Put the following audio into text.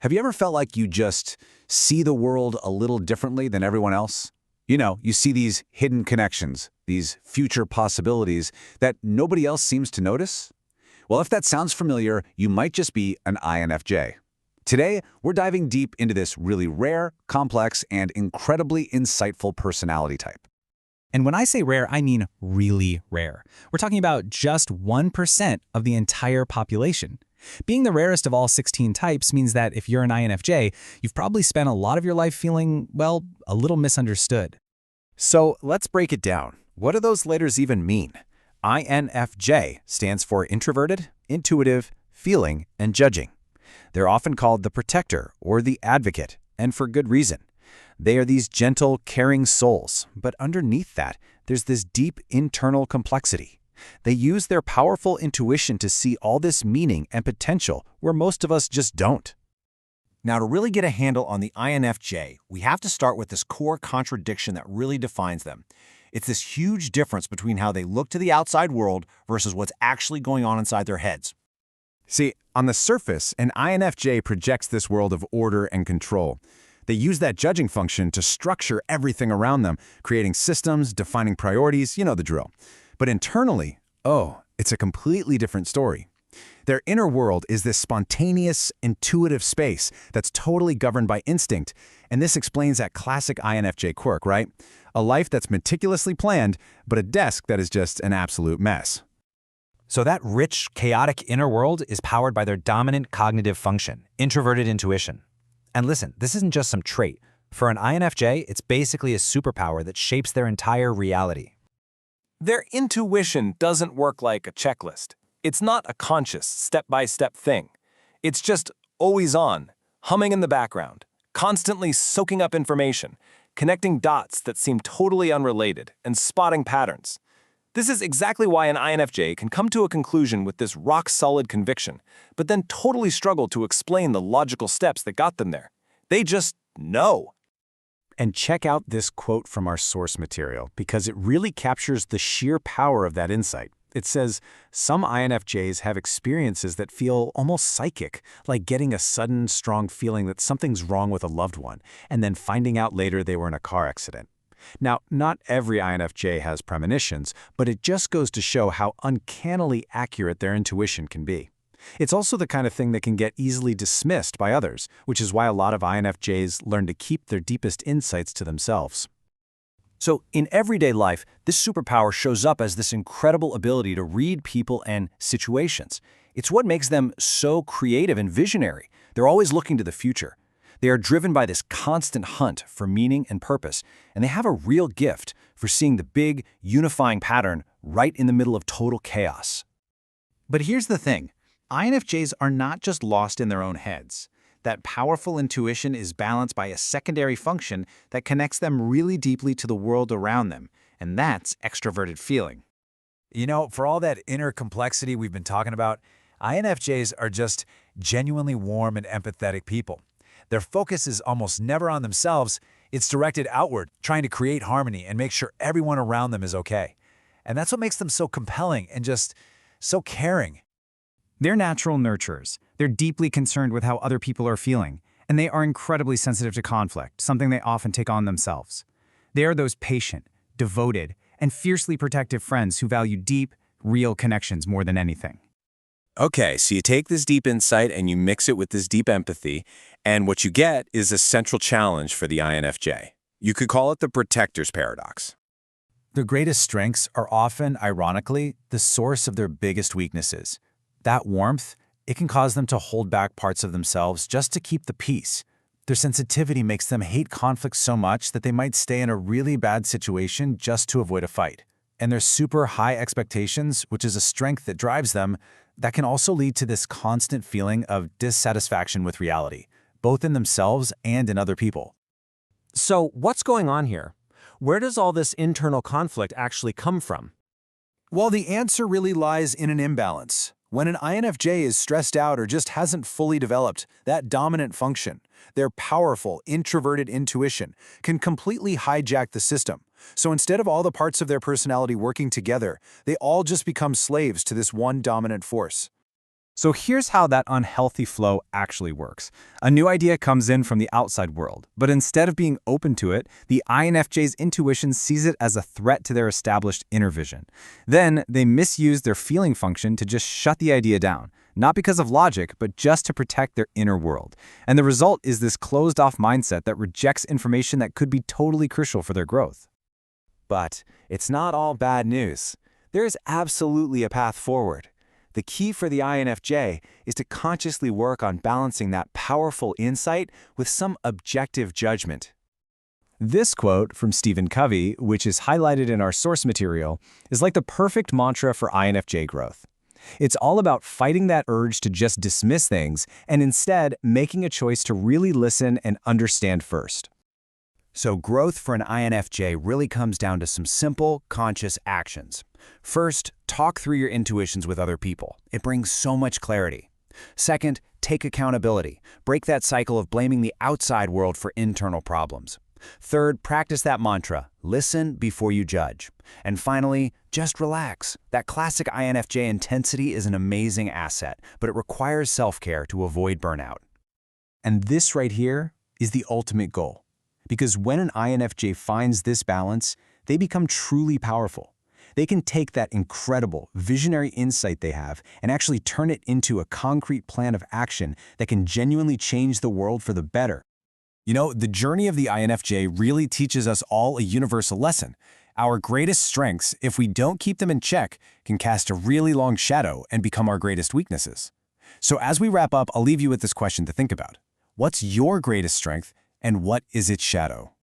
Have you ever felt like you just see the world a little differently than everyone else? You see these hidden connections, these future possibilities that nobody else seems to notice? Well, if that sounds familiar, you might just be an INFJ. Today, we're diving deep into this really rare, complex, and incredibly insightful personality type. And when I say rare, I mean really rare. We're talking about just 1% of the entire population. Being the rarest of all 16 types means that if you're an INFJ, you've probably spent a lot of your life feeling, well, a little misunderstood. So let's break it down. What do those letters even mean? INFJ stands for introverted, intuitive, feeling, and judging. They're often called the protector or the advocate, and for good reason. They are these gentle, caring souls, but underneath that, there's this deep internal complexity. They use their powerful intuition to see all this meaning and potential where most of us just don't. Now, to really get a handle on the INFJ, we have to start with this core contradiction that really defines them. It's this huge difference between how they look to the outside world versus what's actually going on inside their heads. See, on the surface, an INFJ projects this world of order and control. They use that judging function to structure everything around them, creating systems, defining priorities, you know the drill. But internally, it's a completely different story. Their inner world is this spontaneous, intuitive space that's totally governed by instinct, and this explains that classic INFJ quirk, right? A life that's meticulously planned, but a desk that is just an absolute mess. So that rich, chaotic inner world is powered by their dominant cognitive function, introverted intuition. And listen, this isn't just some trait. For an INFJ, it's basically a superpower that shapes their entire reality. Their intuition doesn't work like a checklist. It's not a conscious, step-by-step thing. It's just always on, humming in the background, constantly soaking up information, connecting dots that seem totally unrelated, and spotting patterns. This is exactly why an INFJ can come to a conclusion with this rock-solid conviction, but then totally struggle to explain the logical steps that got them there. They just know. And check out this quote from our source material, because it really captures the sheer power of that insight. It says, some INFJs have experiences that feel almost psychic, like getting a sudden, strong feeling that something's wrong with a loved one, and then finding out later they were in a car accident. Now, not every INFJ has premonitions, but it just goes to show how uncannily accurate their intuition can be. It's also the kind of thing that can get easily dismissed by others, which is why a lot of INFJs learn to keep their deepest insights to themselves. So, in everyday life, this superpower shows up as this incredible ability to read people and situations. It's what makes them so creative and visionary. They're always looking to the future. They are driven by this constant hunt for meaning and purpose, and they have a real gift for seeing the big, unifying pattern right in the middle of total chaos. But here's the thing. INFJs are not just lost in their own heads. That powerful intuition is balanced by a secondary function that connects them really deeply to the world around them, and that's extroverted feeling. For all that inner complexity we've been talking about, INFJs are just genuinely warm and empathetic people. Their focus is almost never on themselves. It's directed outward, trying to create harmony and make sure everyone around them is okay. And that's what makes them so compelling and just so caring. They're natural nurturers. They're deeply concerned with how other people are feeling, and they are incredibly sensitive to conflict, something they often take on themselves. They are those patient, devoted, and fiercely protective friends who value deep, real connections more than anything. Okay, so you take this deep insight and you mix it with this deep empathy, and what you get is a central challenge for the INFJ. You could call it the protector's paradox. Their greatest strengths are often, ironically, the source of their biggest weaknesses. That warmth, it can cause them to hold back parts of themselves just to keep the peace. Their sensitivity makes them hate conflict so much that they might stay in a really bad situation just to avoid a fight. And their super high expectations, which is a strength that drives them, that can also lead to this constant feeling of dissatisfaction with reality, both in themselves and in other people. So what's going on here? Where does all this internal conflict actually come from? Well, the answer really lies in an imbalance. When an INFJ is stressed out or just hasn't fully developed that dominant function, their powerful, introverted intuition can completely hijack the system. So instead of all the parts of their personality working together, they all just become slaves to this one dominant force. So here's how that unhealthy flow actually works. A new idea comes in from the outside world, but instead of being open to it, the INFJ's intuition sees it as a threat to their established inner vision. Then they misuse their feeling function to just shut the idea down, not because of logic, but just to protect their inner world. And the result is this closed-off mindset that rejects information that could be totally crucial for their growth. But it's not all bad news. There is absolutely a path forward. The key for the INFJ is to consciously work on balancing that powerful insight with some objective judgment. This quote from Stephen Covey, which is highlighted in our source material, is like the perfect mantra for INFJ growth. It's all about fighting that urge to just dismiss things and instead making a choice to really listen and understand first. So growth for an INFJ really comes down to some simple, conscious actions. First, talk through your intuitions with other people. It brings so much clarity. Second, take accountability. Break that cycle of blaming the outside world for internal problems. Third, practice that mantra, listen before you judge. And finally, just relax. That classic INFJ intensity is an amazing asset, but it requires self-care to avoid burnout. And this right here is the ultimate goal. Because when an INFJ finds this balance, they become truly powerful. They can take that incredible, visionary insight they have and actually turn it into a concrete plan of action that can genuinely change the world for the better. You know, the journey of the INFJ really teaches us all a universal lesson. Our greatest strengths, if we don't keep them in check, can cast a really long shadow and become our greatest weaknesses. So as we wrap up, I'll leave you with this question to think about. What's your greatest strength, and what is its shadow?